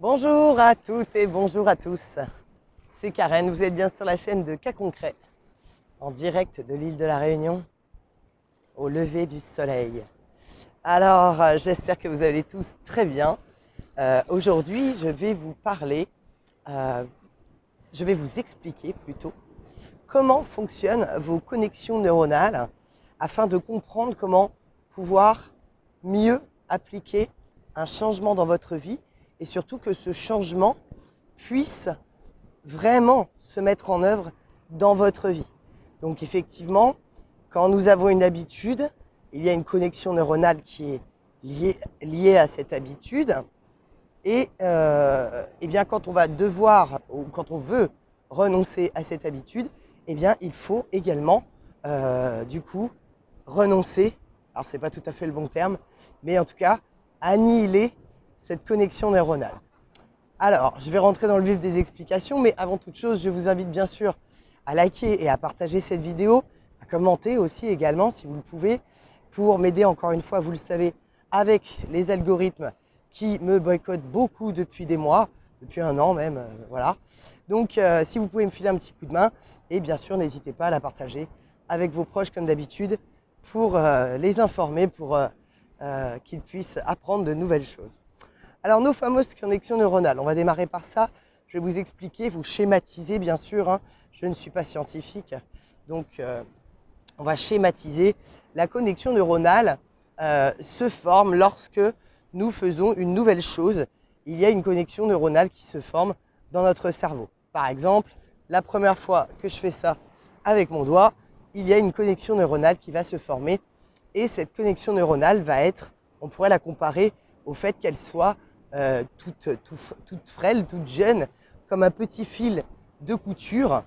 Bonjour à toutes et bonjour à tous. C'est Karen, vous êtes bien sur la chaîne de Cas Concret, en direct de l'île de la Réunion, au lever du soleil. Alors, j'espère que vous allez tous très bien. Aujourd'hui, je vais vous parler, je vais vous expliquer plutôt comment fonctionnent vos connexions neuronales afin de comprendre comment pouvoir mieux appliquer un changement dans votre vie et surtout que ce changement puisse vraiment se mettre en œuvre dans votre vie. Donc effectivement, quand nous avons une habitude, il y a une connexion neuronale qui est liée à cette habitude. Et bien quand on va devoir, ou quand on veut renoncer à cette habitude, eh bien il faut également du coup renoncer, alors c'est pas tout à fait le bon terme, mais en tout cas annihiler cette connexion neuronale. Alors, je vais rentrer dans le vif des explications, mais avant toute chose, je vous invite bien sûr à liker et à partager cette vidéo, à commenter aussi également si vous le pouvez, pour m'aider encore une fois, vous le savez, avec les algorithmes qui me boycottent beaucoup depuis des mois, depuis un an même, voilà. Donc, si vous pouvez me filer un petit coup de main, et bien sûr, n'hésitez pas à la partager avec vos proches comme d'habitude, pour les informer, pour qu'ils puissent apprendre de nouvelles choses. Alors, nos fameuses connexions neuronales, on va démarrer par ça. Je vais vous expliquer, vous schématiser bien sûr, hein. Je ne suis pas scientifique, donc on va schématiser. La connexion neuronale se forme lorsque nous faisons une nouvelle chose. Il y a une connexion neuronale qui se forme dans notre cerveau. Par exemple, la première fois que je fais ça avec mon doigt, il y a une connexion neuronale qui va se former. Et cette connexion neuronale va être, on pourrait la comparer au fait qu'elle soit toute frêle, toute jeune, comme un petit fil de couture.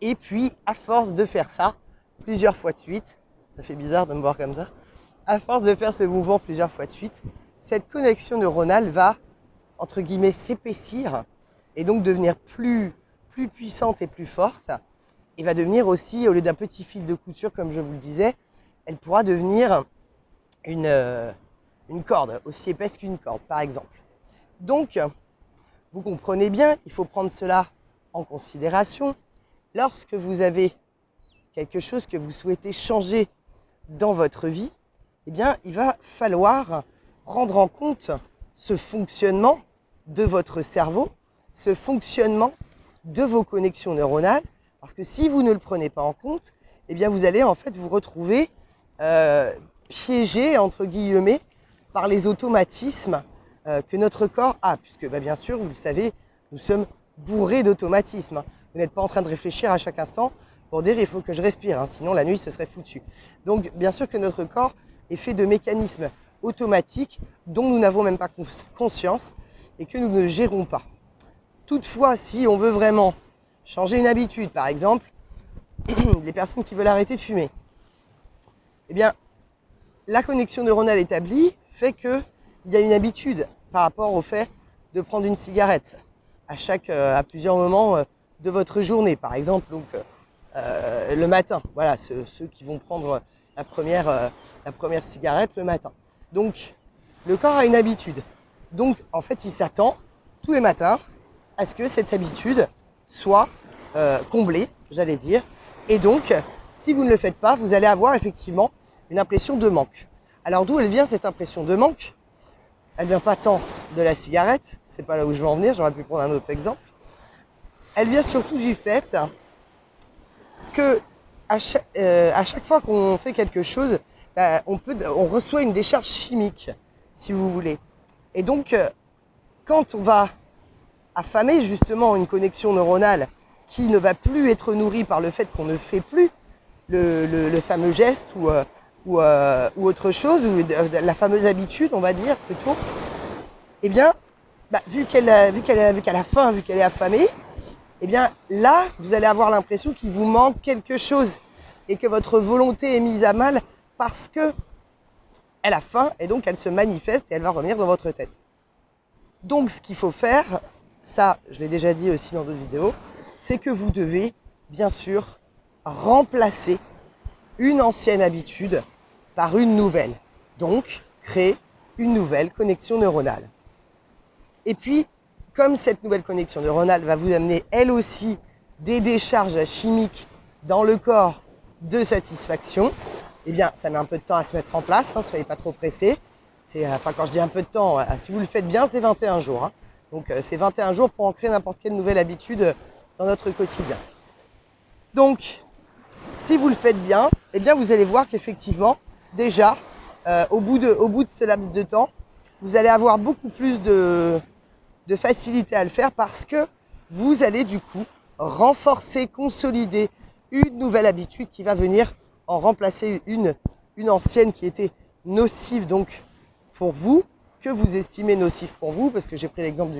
Et puis, à force de faire ça plusieurs fois de suite, ça fait bizarre de me voir comme ça, à force de faire ce mouvement plusieurs fois de suite, cette connexion neuronale va, entre guillemets, s'épaissir et donc devenir plus puissante et plus forte. Et va devenir aussi, au lieu d'un petit fil de couture, comme je vous le disais, elle pourra devenir une corde, aussi épaisse qu'une corde, par exemple. Donc, vous comprenez bien, il faut prendre cela en considération. Lorsque vous avez quelque chose que vous souhaitez changer dans votre vie, eh bien, il va falloir prendre en compte ce fonctionnement de votre cerveau, ce fonctionnement de vos connexions neuronales, parce que si vous ne le prenez pas en compte, eh bien, vous allez en fait vous retrouver piégé, entre guillemets, par les automatismes que notre corps a, puisque bien sûr, vous le savez, nous sommes bourrés d'automatismes. Vous n'êtes pas en train de réfléchir à chaque instant pour dire il faut que je respire, hein, sinon la nuit ce serait foutu. Donc bien sûr que notre corps est fait de mécanismes automatiques dont nous n'avons même pas conscience et que nous ne gérons pas. Toutefois, si on veut vraiment changer une habitude, par exemple, les personnes qui veulent arrêter de fumer, eh bien, la connexion neuronale établie fait qu'il y a une habitude par rapport au fait de prendre une cigarette à plusieurs moments de votre journée. Par exemple, donc, le matin, voilà, ceux qui vont prendre la première cigarette le matin. Donc, le corps a une habitude. Donc, en fait, il s'attend tous les matins à ce que cette habitude soit comblée, j'allais dire. Et donc, si vous ne le faites pas, vous allez avoir effectivement une impression de manque. Alors d'où elle vient cette impression de manque? Elle vient pas tant de la cigarette, c'est pas là où je veux en venir, j'aurais pu prendre un autre exemple. Elle vient surtout du fait que à chaque fois qu'on fait quelque chose, on reçoit une décharge chimique, si vous voulez. Et donc, quand on va affamer justement une connexion neuronale qui ne va plus être nourrie par le fait qu'on ne fait plus le fameux geste ou autre chose, ou la fameuse habitude, on va dire plutôt, eh bien, vu qu'elle a faim, vu qu'elle est affamée, eh bien là, vous allez avoir l'impression qu'il vous manque quelque chose et que votre volonté est mise à mal parce que elle a faim et donc elle se manifeste et elle va revenir dans votre tête. Donc ce qu'il faut faire, ça je l'ai déjà dit aussi dans d'autres vidéos, c'est que vous devez bien sûr remplacer une ancienne habitude par une nouvelle. Donc créer une nouvelle connexion neuronale. Et puis comme cette nouvelle connexion neuronale va vous amener elle aussi des décharges chimiques dans le corps de satisfaction, eh bien ça met un peu de temps à se mettre en place, hein, soyez pas trop pressés. Enfin, quand je dis un peu de temps, si vous le faites bien, c'est 21 jours. Hein. Donc c'est 21 jours pour ancrer n'importe quelle nouvelle habitude dans notre quotidien. Donc, si vous le faites bien, eh bien vous allez voir qu'effectivement, déjà, au bout de ce laps de temps, vous allez avoir beaucoup plus de facilité à le faire parce que vous allez du coup renforcer, consolider une nouvelle habitude qui va venir en remplacer une ancienne qui était nocive donc pour vous, que vous estimez nocif pour vous, parce que j'ai pris l'exemple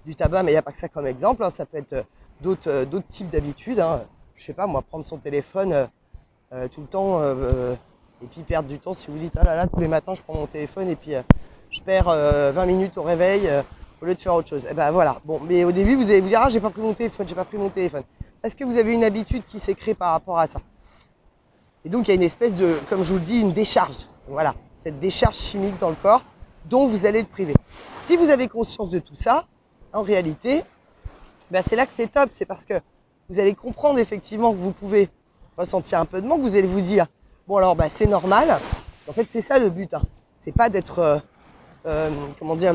du tabac, mais il n'y a pas que ça comme exemple, hein, ça peut être d'autres types d'habitudes, hein. Je sais pas moi, prendre son téléphone tout le temps et puis perdre du temps si vous dites ah là là, tous les matins je prends mon téléphone et puis je perds 20 minutes au réveil au lieu de faire autre chose. Et ben voilà, bon, mais au début vous allez vous dire ah j'ai pas pris mon téléphone, parce que vous avez une habitude qui s'est créée par rapport à ça. Et donc il y a une espèce de, comme je vous le dis, une décharge. Voilà, cette décharge chimique dans le corps dont vous allez le priver. Si vous avez conscience de tout ça, en réalité, ben c'est là que c'est top. C'est parce que vous allez comprendre effectivement que vous pouvez ressentir un peu de manque. Vous allez vous dire, bon alors ben, c'est normal. Parce qu'en fait c'est ça le but. Hein. C'est pas d'être, comment dire,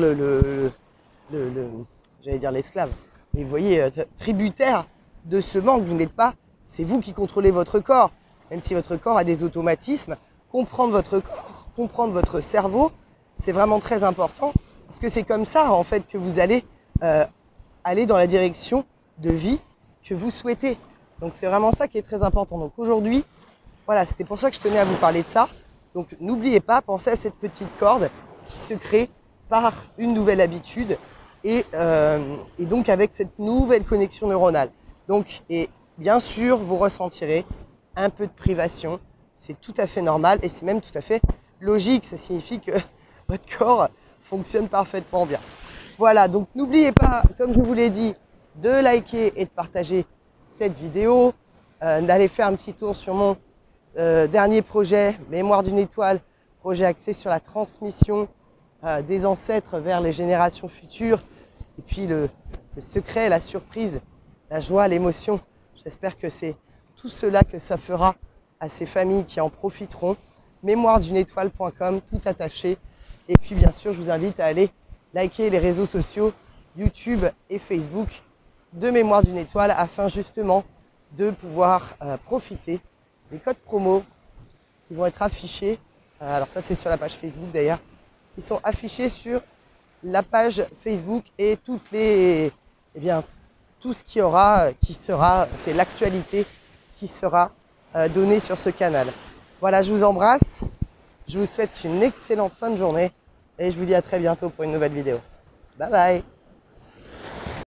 j'allais dire l'esclave. Et vous voyez, tributaire de ce manque. Vous n'êtes pas, c'est vous qui contrôlez votre corps. Même si votre corps a des automatismes, comprendre votre corps, comprendre votre cerveau, c'est vraiment très important parce que c'est comme ça en fait que vous allez aller dans la direction de vie que vous souhaitez. Donc c'est vraiment ça qui est très important. Donc aujourd'hui, voilà, c'était pour ça que je tenais à vous parler de ça. Donc n'oubliez pas, pensez à cette petite corde qui se crée par une nouvelle habitude et donc avec cette nouvelle connexion neuronale. Donc, et bien sûr, vous ressentirez un peu de privation, c'est tout à fait normal et c'est même tout à fait logique. Ça signifie que votre corps fonctionne parfaitement bien. Voilà, donc n'oubliez pas, comme je vous l'ai dit, de liker et de partager cette vidéo, d'aller faire un petit tour sur mon dernier projet, Mémoire d'une étoile, projet axé sur la transmission des ancêtres vers les générations futures, et puis le secret, la surprise, la joie, l'émotion. J'espère que c'est tout cela que ça fera à ces familles qui en profiteront. Mémoired'uneétoile.com, tout attaché. Et puis bien sûr, je vous invite à aller liker les réseaux sociaux, YouTube et Facebook de Mémoire d'une étoile afin justement de pouvoir profiter des codes promo qui vont être affichés. Alors ça c'est sur la page Facebook d'ailleurs. Ils sont affichés sur la page Facebook et toutes les, eh bien, tout ce qui sera, c'est l'actualité qui sera donnée sur ce canal. Voilà, je vous embrasse, je vous souhaite une excellente fin de journée et je vous dis à très bientôt pour une nouvelle vidéo. Bye bye!